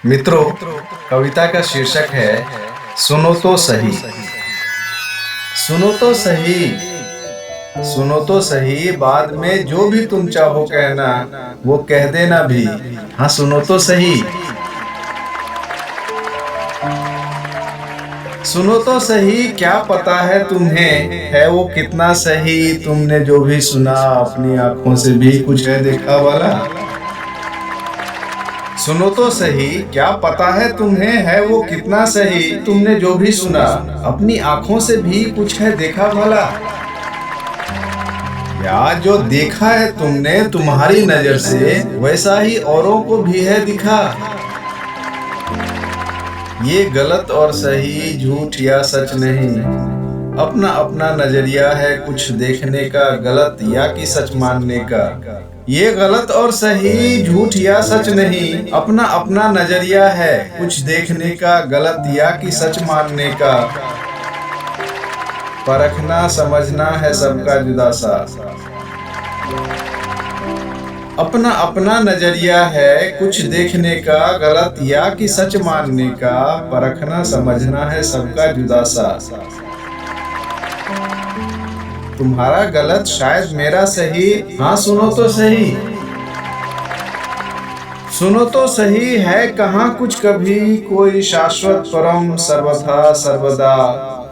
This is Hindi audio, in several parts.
मित्रों, कविता का शीर्षक है सुनो तो सही। सुनो तो सही, सुनो तो सही, बाद में जो भी तुम चाहो कहना वो कह देना भी। हाँ सुनो तो सही। सुनो तो सही, क्या पता है तुम्हें है वो कितना सही। तुमने जो भी सुना अपनी आंखों से भी कुछ है देखा वाला। सुनो तो सही, क्या पता है तुम्हें है वो कितना सही। तुमने जो भी सुना अपनी आंखों से भी कुछ है देखा भला। या जो देखा है तुमने तुम्हारी नजर से वैसा ही औरों को भी है दिखा। ये गलत और सही, झूठ या सच नहीं, अपना अपना नजरिया है कुछ देखने का, गलत या कि सच मानने का। ये गलत और सही, झूठ या सच नहीं, अपना अपना नजरिया है कुछ देखने का, गलत या कि सच मानने का। परखना समझना है सबका जुदा सा, अपना अपना नजरिया है कुछ देखने का, गलत या कि सच मानने का। परखना समझना है सबका जुदा सा, तुम्हारा गलत शायद मेरा सही। हाँ सुनो तो सही। सुनो तो सही, है कहाँ कुछ कभी कोई शाश्वत परम सर्वथा सर्वदा,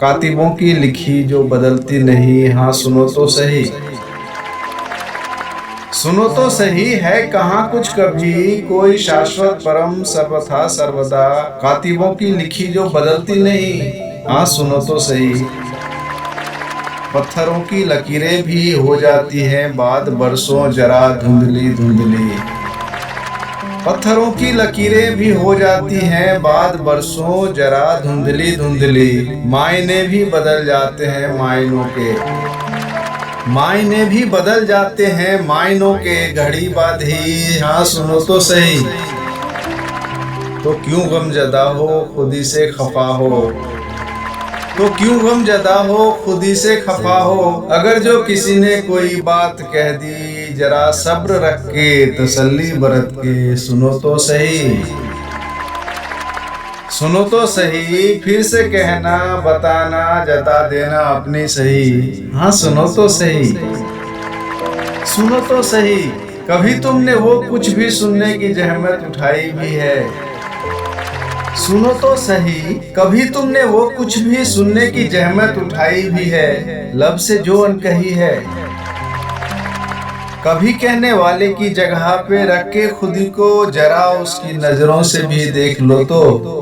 कातिबों की लिखी जो बदलती नहीं। हाँ सुनो तो सही। सुनो तो सही, है कहाँ कुछ कभी कोई शाश्वत परम सर्वथा सर्वदा, कातिबों की लिखी जो बदलती नहीं। हाँ सुनो तो सही। पत्थरों की लकीरें भी हो जाती हैं बाद बरसों जरा धुंधली धुंधली। पत्थरों की लकीरें भी हो जाती हैं बाद बरसों जरा धुंधली धुंधली। मायने भी बदल जाते हैं मायनों के, मायने भी बदल जाते हैं मायनों के, घड़ी बाद ही। हाँ सुनो तो सही। तो क्यों गमजदा हो खुद ही से खफा हो, तो क्यों गमजदा हो खुद ही से खफा हो। अगर जो किसी ने कोई बात कह दी जरा सब्र रख के तसल्ली बरत के। सुनो तो सही। सुनो तो सही, फिर से कहना बताना जता देना अपनी सही। हाँ सुनो तो सही। सुनो तो सही, कभी तुमने वो कुछ भी सुनने की जहमत उठाई भी है। सुनो तो सही, कभी तुमने वो कुछ भी सुनने की जहमत उठाई भी है। लब से जो अनकही है कभी कहने वाले की जगह पे रख के खुद को जरा उसकी नजरों से भी देख लो तो,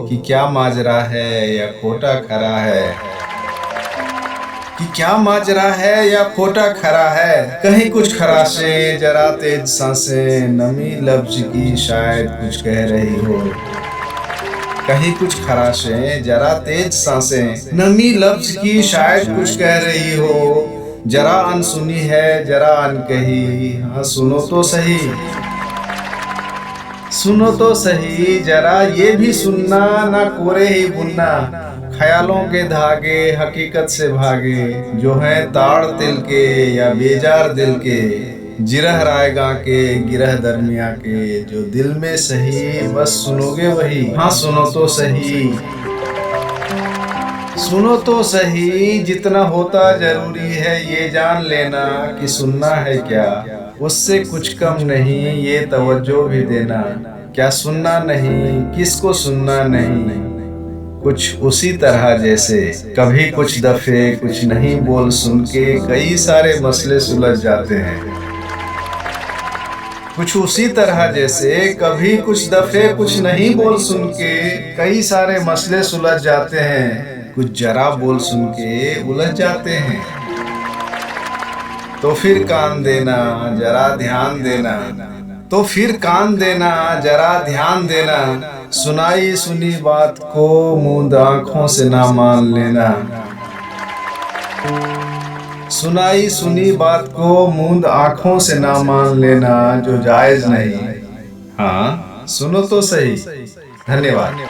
कि क्या माजरा है या खोटा खरा है, कि क्या माजरा है या खोटा खरा है। कहीं कुछ खराशें जरा तेज सांसें, नमी लफ्ज की शायद कुछ कह रही हो। कहीं कुछ खराशें जरा तेज सांसें, नमी लफ्ज की शायद कुछ कह रही हो। जरा अनसुनी है जरा अनकही। हाँ सुनो तो सही। सुनो तो सही, जरा ये भी सुनना ना कोरे ही बुनना, ख्यालों के धागे हकीकत से भागे, जो है ताड़ तिल के या बेजार दिल के, जिरह रायगा के गिरह दरमिया के, जो दिल में सही बस सुनोगे वही। हाँ सुनो तो सही। सुनो तो सही, जितना होता जरूरी है ये जान लेना कि सुनना है क्या उससे कुछ कम नहीं, ये तवज्जो भी देना। क्या सुनना नहीं, किसको सुनना नहीं, कुछ उसी तरह जैसे कभी कुछ दफे कुछ नहीं बोल सुन के कई सारे मसले सुलझ जाते हैं। कुछ उसी तरह जैसे कभी कुछ दफे कुछ नहीं बोल सुन के कई सारे मसले सुलझ जाते हैं। कुछ जरा बोल सुन के उलझ जाते हैं। तो फिर कान देना जरा ध्यान देना, तो फिर कान देना जरा ध्यान देना, सुनाई सुनी बात को मूंद आंखों से ना मान लेना। सुनाई सुनी बात को मूंद आंखों से ना मान लेना, जो जायज नहीं। हाँ सुनो तो सही। धन्यवाद।